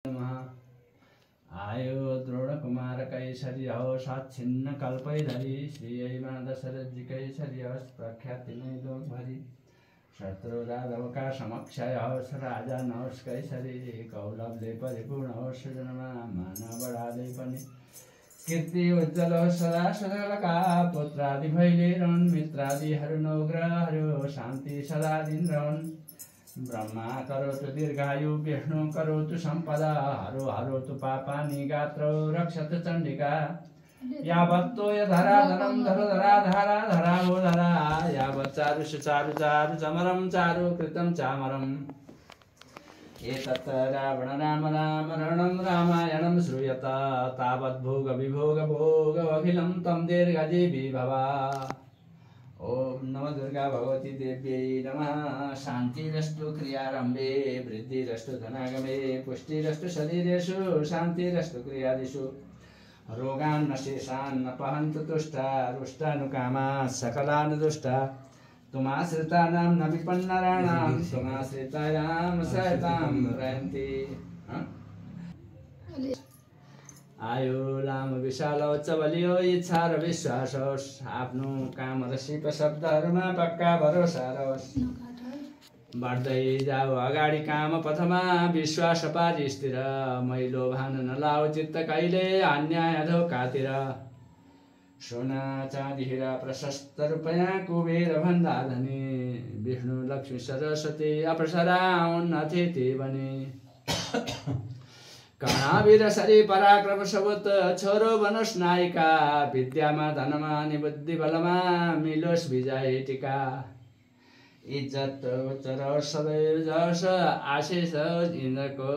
आयो द्रोण कुमार कैसरी हो साक्षिन्न कल्पैधरी श्रीमा दशरथ जी कैसरी होस् प्रख्याति नै लोकभरि शत्रु राघवका समक्षय होस् राजा नहोस् कैसरी कौलभले परिपूर्ण होस् जन्ममा मान बढाले पनि कीर्ति उज्जवल होस् सदा सदाका पुत्रादि भैले रहन् मित्रादिहरू नवग्रहहरू शान्ति सदा दिन रहन् ब्रह्मा करोतु दीर्घायु विष्णु करोतु सम्पदा हरो हरोतु पापानि गात्रो रक्षतु चण्डिका यावत्तो यधराधरं धरधरा धरावो धरा यावत् चारुषु चारु चारु चमरं चारु कृतं चामरम् एतत् रावण राम राम रणं रामायणं श्रूयत तावत् भोग विभोग भोग अखिलं तं दीर्घजीवी भवा। ओम नमः दुर्गा भगवती देव्यै नमः। शान्तिरस्तु क्रियारम्भे वृद्धिरस्तु धनागमे पुष्टिरस्तु शरीरेषु शान्तिरस्तु क्रियादिषु रोगान् नशेषान् नपहन्तु तुष्टा रुष्टानुकामा सकलानुदुष्टा तुमाश्रितानां न विपन्नराणां तुमाश्रितायां सहितां प्रयन्ति। आयो लामो विशाल उच्च बलियो इच्छा र विश्वास होस् आफ्नो काम र सिप शब्दहरूमा पक्का भरोसा रहोस् बढ्दै जाऊ अगाडि काम पथमा विश्वास पारी स्थिर मैलो भान नलाऊ चित्त कहिले अन्याय धोकातिर सोना चाँदी हीरा प्रशस्त रुपैयाँ कुबेर भन्दा धनी विष्णु लक्ष्मी सरस्वती अप्सरा हुन् अतिथि बनी कर्णावीर सरी पराक्रम सबुत छोरो बनोस् नायिका विद्यामा धनमा अनि बुद्धि बलमा मिलोस् विजय टीका इज्जत उच्च रहोस् सदैव जस आशिष इन्द्रको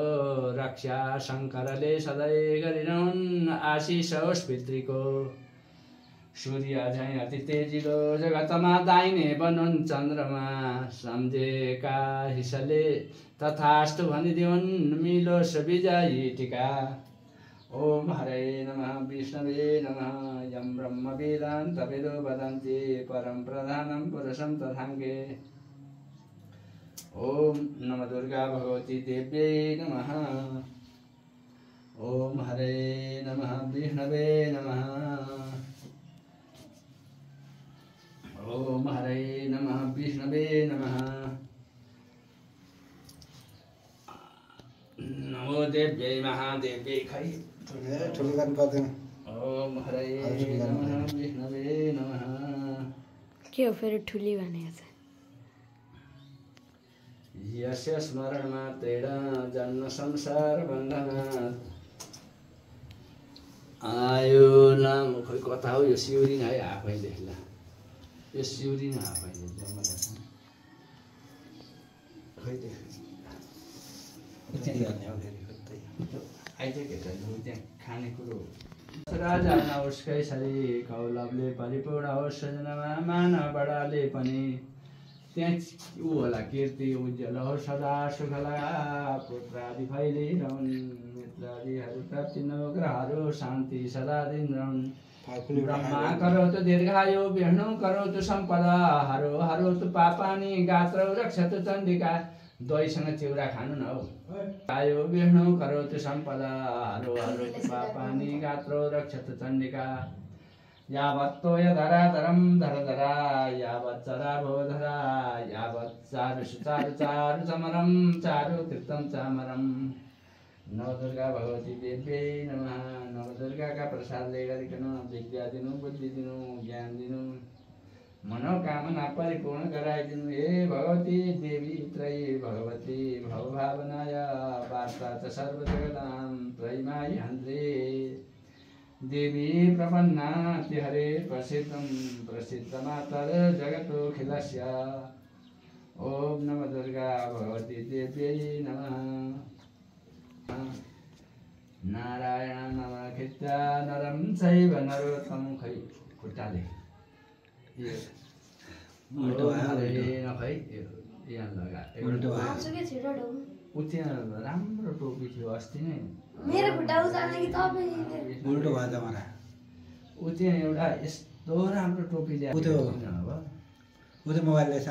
रक्षा शङ्करले सधैँ गरिरहन् आशिष होस् पितृको सूर्य झैँ अति तेजिलो जगतमा दाहिने बनुन् चन्द्रमा सम्झेका हिसले तथास्तु भनिदिउन् मिलोस् विजयी टीका। ओम हरे नमः विष्णवे नमः यं ब्रह्म वेदान्त वेदो वदन्ति परं प्रधानं पुरुषं तथाङ्गे। ओम नमः दुर्गा भगवती देव्यै नमः। ओम हरे नमः विष्णवे नमः। ओम हरे नमः विष्णवे नमः। नमो देव्यै महादेव्यै खै ठुलो गर्नु पर्दैन। ओम हरे नमः विष्णवे नमः। के हो फेरि ठुली भनेको छ? यस्य स्मरण मात्रेण जन्म संसार बन्धनात् आयो नाम खोइ कथा हो यो सिउरी नै आफैले ल यो सिउरी नै आफैले जन्म खोइ खानेकुरो राजा नहोस् कैसरी कौलभले परिपूर्ण होस् सजनमा मान बडाले पनि त्यहाँ ऊ होला कीर्ति उज्जवल होस् सदा सुखला पुत्रादि फैले रहन् मित्रादिहरू प्राप्ति नवग्रहहरू शान्ति सदा दिन रहन् ब्रह्मा करोतु दीर्घायु विष्णु करोतु सम्पदा हरो हरोतु पापानि गात्रौ रक्षतु चण्डिका। दहीसँग चिउरा खानु न हौ। आयो विष्णु करोतु सम्पदा हरो हरोतु पापानि गात्रौ रक्षतु चण्डिका यावत्तो यधराधरं धरधरा यावत् चराभो धरा यावत् चारुषु चारु चारु चमरं चारु कृतं चामरम्। नवदुर्गा भगवती देव्यै नमः। नवदुर्गाका प्रसादले गरिकन विद्या दिनु बुद्धि दिनु ज्ञान दिनु मनोकामना परिपूर्ण गराइदिनु। हे भगवती देवी त्रयी भगवती भवभावनाय वार्ता च सर्वजगतां त्रयीमायि हन्त्रे देवी प्रपन्ना तिहरे प्रसिद्धं प्रसिद्धमातर जगतोऽखिलस्य। ओम नमः दुर्गा भगवती देव्यै नमः। नारायण नमस्कृत्य नरं चैव नरोत्तमं खै खुट्टाले यो उल्टो नखै यहाँ लगा उत्यहाँ राम्रो टोपी थियो अस्ति नै मेरो खुट्टा उचाल्ने कि तपाईले उल्टो भयो जमाना उत्यहाँ एउटा यस्तो राम्रो टोपी ल्याएको अब उते मोबाइल ल्याएछ न